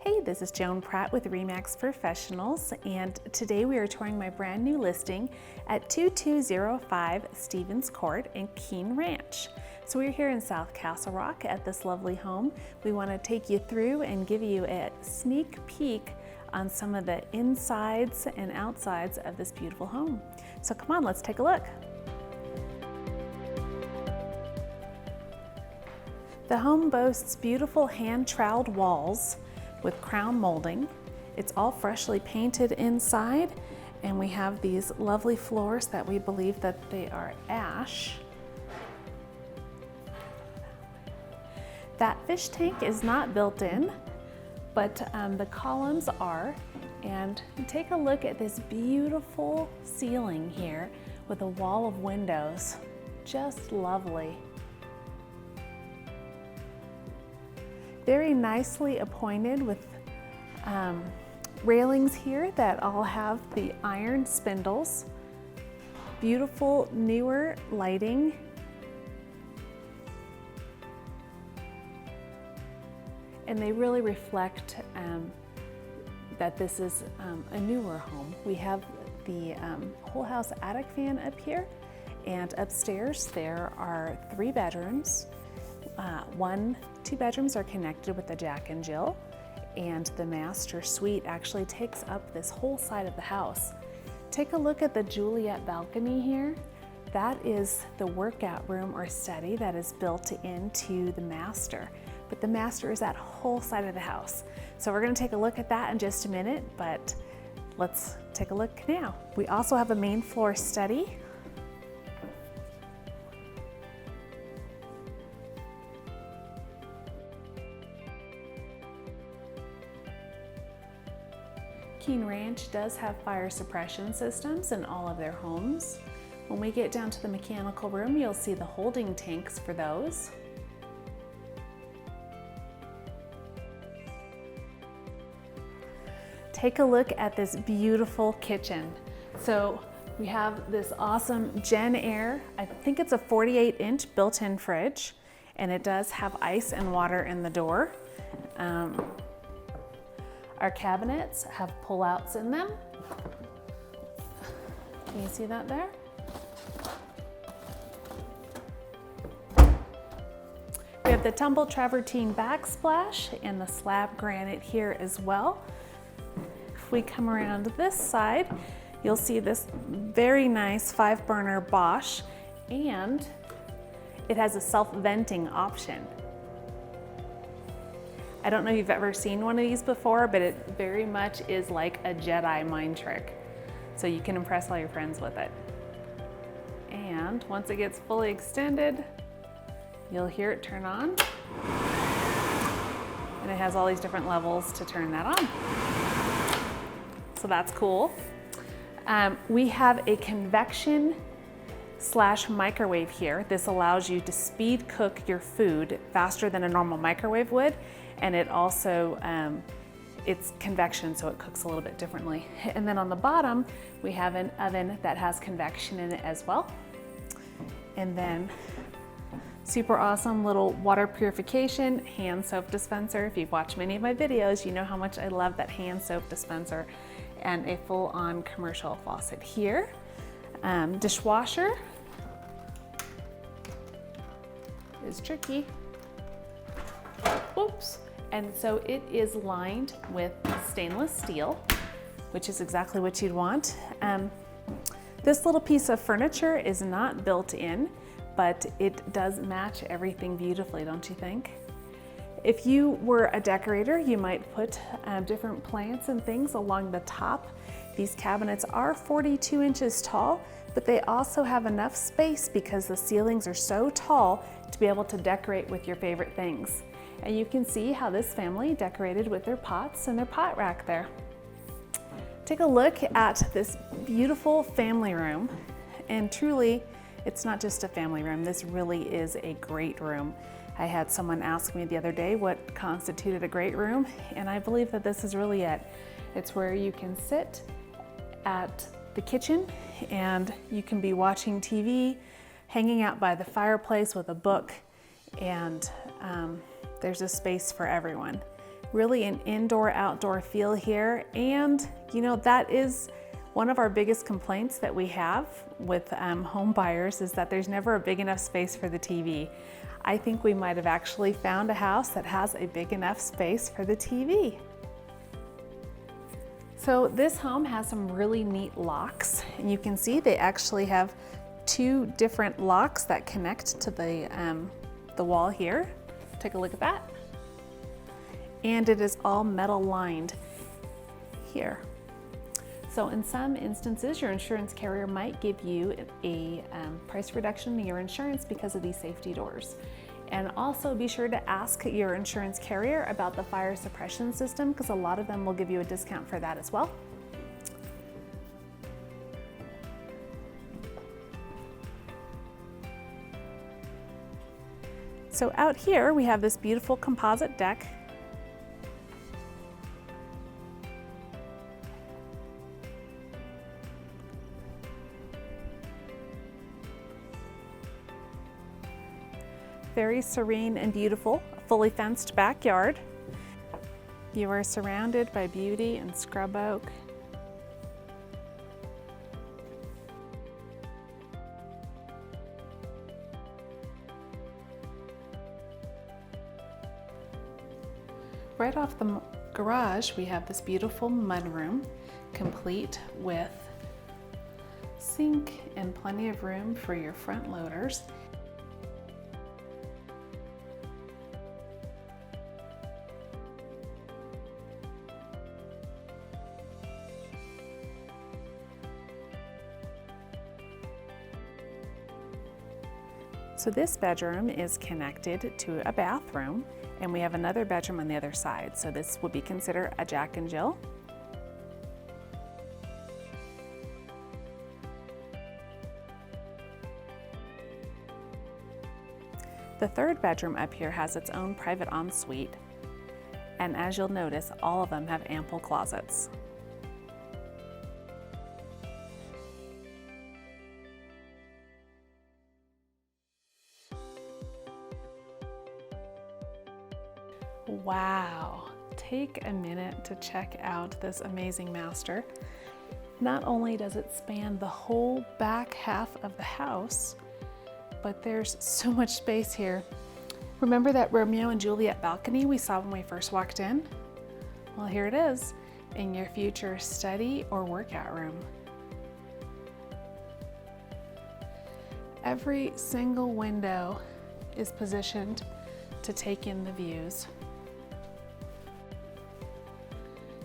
Hey, this is Joan Pratt with RE/MAX Professionals, and today we are touring my brand new listing at 2205 Stevens Court in Keene Ranch. So we're here in South Castle Rock at this lovely home. We want to take you through and give you a sneak peek on some of the insides and outsides of this beautiful home. So come on, let's take a look. The home boasts beautiful hand-troweled walls with crown molding. It's all freshly painted inside, and we have these lovely floors that we believe that they are ash. That fish tank is not built in, but the columns are. And take a look at this beautiful ceiling here with a wall of windows. Just lovely. Very nicely appointed with railings here that all have the iron spindles. Beautiful newer lighting. And they really reflect that this is a newer home. We have the whole house attic fan up here, and upstairs there are 3 bedrooms. 2 bedrooms are connected with the Jack and Jill, and the master suite actually takes up this whole side of the house. Take a look at the Juliet balcony here. That is the workout room or study that is built into the master, but the master is that whole side of the house. So we're going to take a look at that in just a minute, but let's take a look now. We also have a main floor study. Keene Ranch does have fire suppression systems in all of their homes. When we get down to the mechanical room, you'll see the holding tanks for those. Take a look at this beautiful kitchen. So we have this awesome JennAir, I think it's a 48-inch built-in fridge, and it does have ice and water in the door. Our cabinets have pull-outs in them. Can you see that there? We have the tumble travertine backsplash and the slab granite here as well. If we come around this side, you'll see this very nice 5-burner Bosch, and it has a self-venting option. I don't know if you've ever seen one of these before, but it very much is like a Jedi mind trick. So you can impress all your friends with it. And once it gets fully extended, you'll hear it turn on. And it has all these different levels to turn that on. So that's cool. We have a convection/microwave here. This allows you to speed cook your food faster than a normal microwave would. And it also, it's convection, so it cooks a little bit differently. And then on the bottom, we have an oven that has convection in it as well. And then super awesome little water purification hand soap dispenser. If you've watched many of my videos, you know how much I love that hand soap dispenser, and a full-on commercial faucet here. Dishwasher is tricky. Oops. And so it is lined with stainless steel, which is exactly what you'd want. This little piece of furniture is not built in, but it does match everything beautifully, don't you think? If you were a decorator, you might put different plants and things along the top. These cabinets are 42 inches tall, but they also have enough space because the ceilings are so tall to be able to decorate with your favorite things. And you can see how this family decorated with their pots and their pot rack there. Take a look at this beautiful family room. And truly, it's not just a family room. This really is a great room. I had someone ask me the other day what constituted a great room, and I believe that this is really it. It's where you can sit at the kitchen and you can be watching TV, hanging out by the fireplace with a book, and there's a space for everyone. Really an indoor-outdoor feel here. And you know, that is one of our biggest complaints that we have with home buyers, is that there's never a big enough space for the TV. I think we might have actually found a house that has a big enough space for the TV. So this home has some really neat locks, and you can see they actually have two different locks that connect to the wall here. Take a look at that. And it is all metal lined here. So in some instances, your insurance carrier might give you a price reduction in your insurance because of these safety doors. And also be sure to ask your insurance carrier about the fire suppression system, because a lot of them will give you a discount for that as well. So out here we have this beautiful composite deck. Very serene and beautiful, fully fenced backyard. You are surrounded by beauty and scrub oak. Right off the garage, we have this beautiful mudroom, complete with sink and plenty of room for your front loaders. So this bedroom is connected to a bathroom, and we have another bedroom on the other side. So this would be considered a Jack and Jill. The third bedroom up here has its own private ensuite, and as you'll notice, all of them have ample closets. Wow, take a minute to check out this amazing master. Not only does it span the whole back half of the house, but there's so much space here. Remember that Romeo and Juliet balcony we saw when we first walked in? Well, here it is in your future study or workout room. Every single window is positioned to take in the views.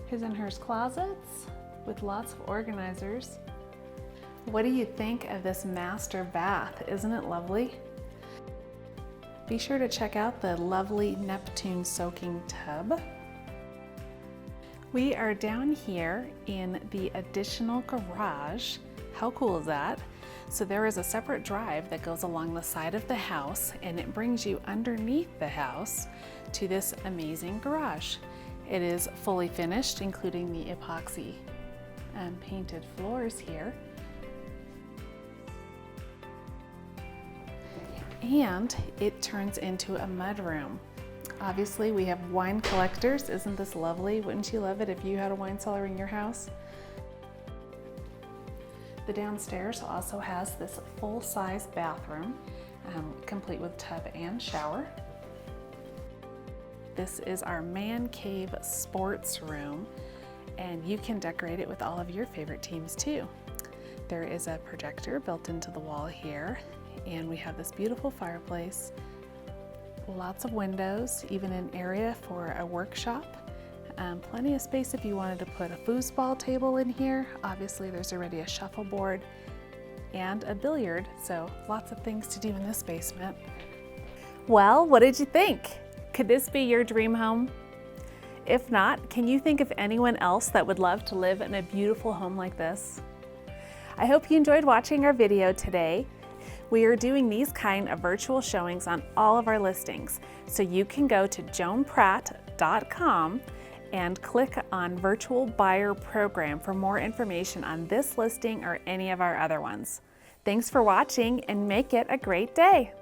His and hers closets with lots of organizers. What do you think of this master bath? Isn't it lovely? Be sure to check out the lovely Neptune soaking tub. We are down here in the additional garage. How cool is that? So there is a separate drive that goes along the side of the house, and it brings you underneath the house to this amazing garage. It is fully finished, including the epoxy painted floors here. And it turns into a mudroom. Obviously, we have wine collectors. Isn't this lovely? Wouldn't you love it if you had a wine cellar in your house? The downstairs also has this full-size bathroom, complete with tub and shower. This is our man cave sports room, and you can decorate it with all of your favorite teams too. There is a projector built into the wall here, and we have this beautiful fireplace, lots of windows, even an area for a workshop, plenty of space if you wanted to put a foosball table in here. Obviously there's already a shuffleboard and a billiard, so lots of things to do in this basement. Well, what did you think? Could this be your dream home? If not, can you think of anyone else that would love to live in a beautiful home like this? I hope you enjoyed watching our video today. We are doing these kind of virtual showings on all of our listings, so you can go to joanpratt.com and click on Virtual Buyer Program for more information on this listing or any of our other ones. Thanks for watching, and make it a great day.